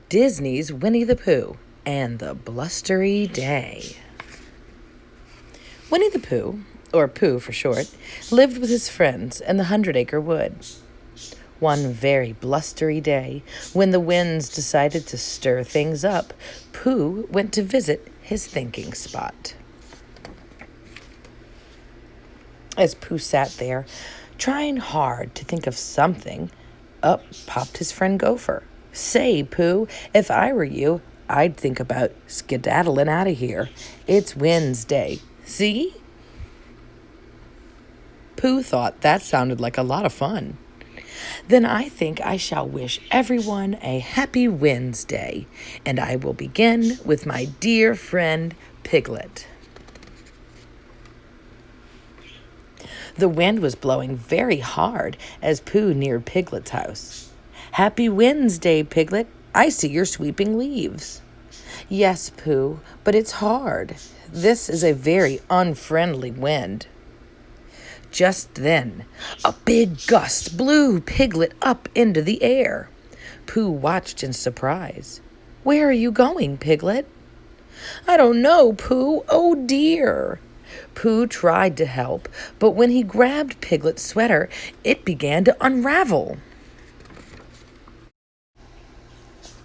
Disney's Winnie the Pooh and the Blustery Day. Winnie the Pooh, or Pooh for short, lived with his friends in the 100-acre wood. One very blustery day, when the winds decided to stir things up, Pooh went to visit his thinking spot. As Pooh sat there, trying hard to think of something, up popped his friend Gopher. "Say, Pooh, if I were you, I'd think about skedaddling out of here. It's Wednesday. See?" Pooh thought that sounded like a lot of fun. "Then I think I shall wish everyone a happy Wednesday, and I will begin with my dear friend Piglet." The wind was blowing very hard as Pooh neared Piglet's house. "Happy Wednesday, Piglet. I see you're sweeping leaves." "Yes, Pooh, but it's hard. This is a very unfriendly wind." Just then, a big gust blew Piglet up into the air. Pooh watched in surprise. "Where are you going, Piglet?" "I don't know, Pooh. Oh, dear." Pooh tried to help, but when he grabbed Piglet's sweater, it began to unravel.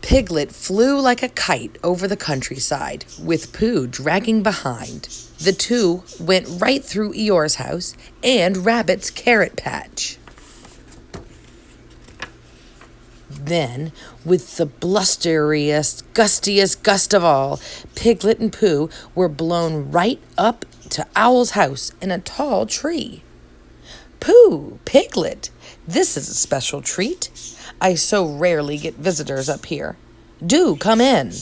Piglet flew like a kite over the countryside, with Pooh dragging behind. The two went right through Eeyore's house and Rabbit's carrot patch. Then, with the blusteriest, gustiest gust of all, Piglet and Pooh were blown right up to Owl's house in a tall tree. "Pooh, Piglet, this is a special treat. I so rarely get visitors up here. Do come in."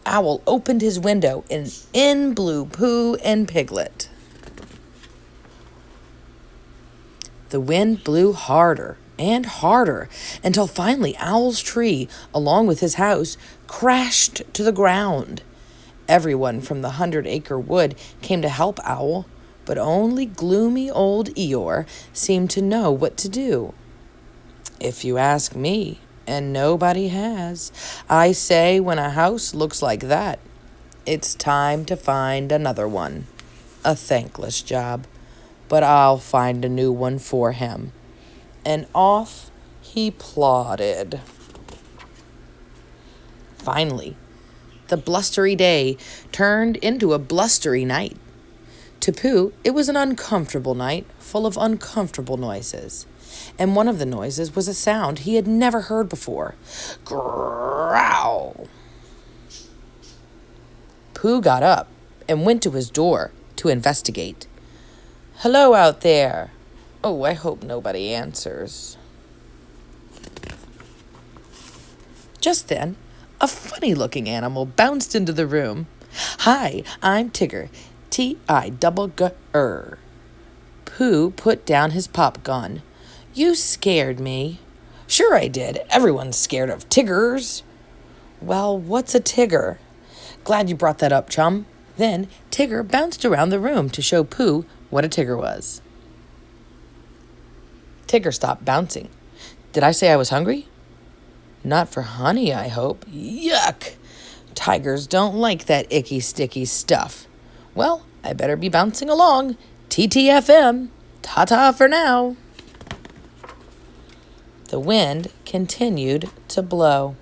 Owl opened his window and in blew Pooh and Piglet. The wind blew harder and harder until finally Owl's tree, along with his house, crashed to the ground. Everyone from the 100-acre wood came to help Owl, but only gloomy old Eeyore seemed to know what to do. "If you ask me, and nobody has, I say when a house looks like that, it's time to find another one. A thankless job, but I'll find a new one for him." And off he plodded. Finally, the blustery day turned into a blustery night. To Pooh, it was an uncomfortable night full of uncomfortable noises. And one of the noises was a sound he had never heard before. Growl! Pooh got up and went to his door to investigate. "Hello out there. Oh, I hope nobody answers." Just then, a funny-looking animal bounced into the room. "Hi, I'm Tigger. T-I-G-G-R." Pooh put down his pop gun. "You scared me." "Sure I did. Everyone's scared of Tiggers." "Well, what's a Tigger?" "Glad you brought that up, chum." Then Tigger bounced around the room to show Pooh what a Tigger was. Tigger stopped bouncing. "Did I say I was hungry?" "Not for honey, I hope." "Yuck! Tigers don't like that icky, sticky stuff." "Well, I better be bouncing along. TTFM. Ta-ta for now." The wind continued to blow.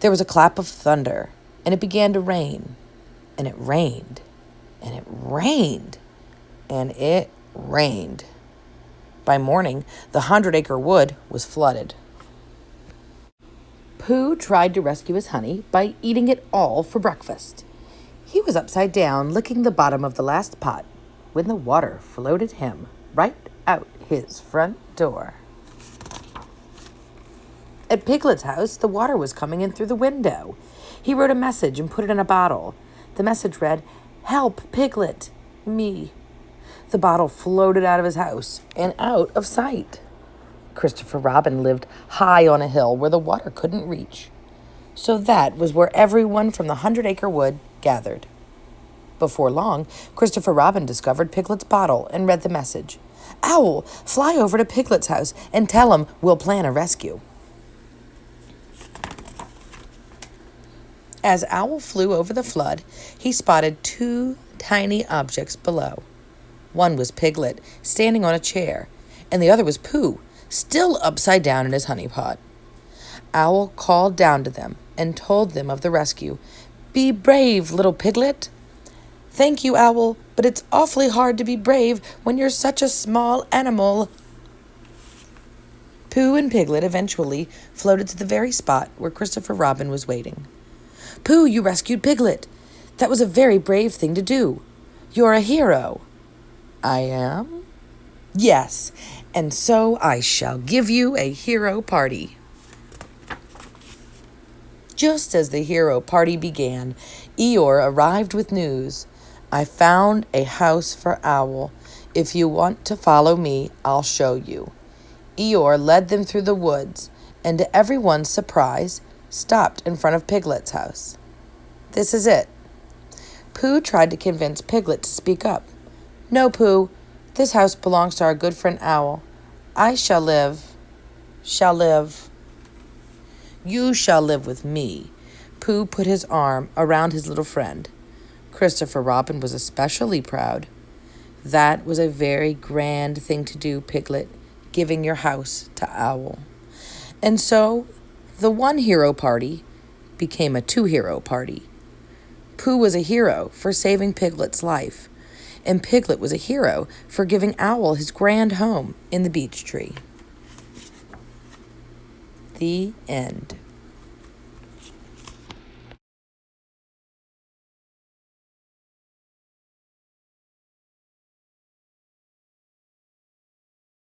There was a clap of thunder, and it began to rain. And it rained, and it rained, and it rained. By morning, the 100-acre wood was flooded. Pooh tried to rescue his honey by eating it all for breakfast. He was upside down, licking the bottom of the last pot, when the water floated him right out his front door. At Piglet's house, the water was coming in through the window. He wrote a message and put it in a bottle. The message read, "Help, Piglet, me." The bottle floated out of his house and out of sight. Christopher Robin lived high on a hill where the water couldn't reach. So that was where everyone from the 100-acre wood gathered. Before long, Christopher Robin discovered Piglet's bottle and read the message. "Owl, fly over to Piglet's house and tell him we'll plan a rescue." As Owl flew over the flood, he spotted two tiny objects below. One was Piglet, standing on a chair, and the other was Pooh, still upside down in his honey pot. Owl called down to them and told them of the rescue. "Be brave, little Piglet." "Thank you, Owl, but it's awfully hard to be brave when you're such a small animal." Pooh and Piglet eventually floated to the very spot where Christopher Robin was waiting. "Pooh, you rescued Piglet. That was a very brave thing to do. You're a hero." "I am?" "Yes, and so I shall give you a hero party." Just as the hero party began, Eeyore arrived with news. "I found a house for Owl. If you want to follow me, I'll show you." Eeyore led them through the woods, and to everyone's surprise, stopped in front of Piglet's house. "This is it." Pooh tried to convince Piglet to speak up. "No, Pooh, this house belongs to our good friend Owl. I shall live. You shall live with me." Pooh put his arm around his little friend. Christopher Robin was especially proud. "That was a very grand thing to do, Piglet, giving your house to Owl." And so the one hero party became a two-hero party. Pooh was a hero for saving Piglet's life, and Piglet was a hero for giving Owl his grand home in the beech tree. The end.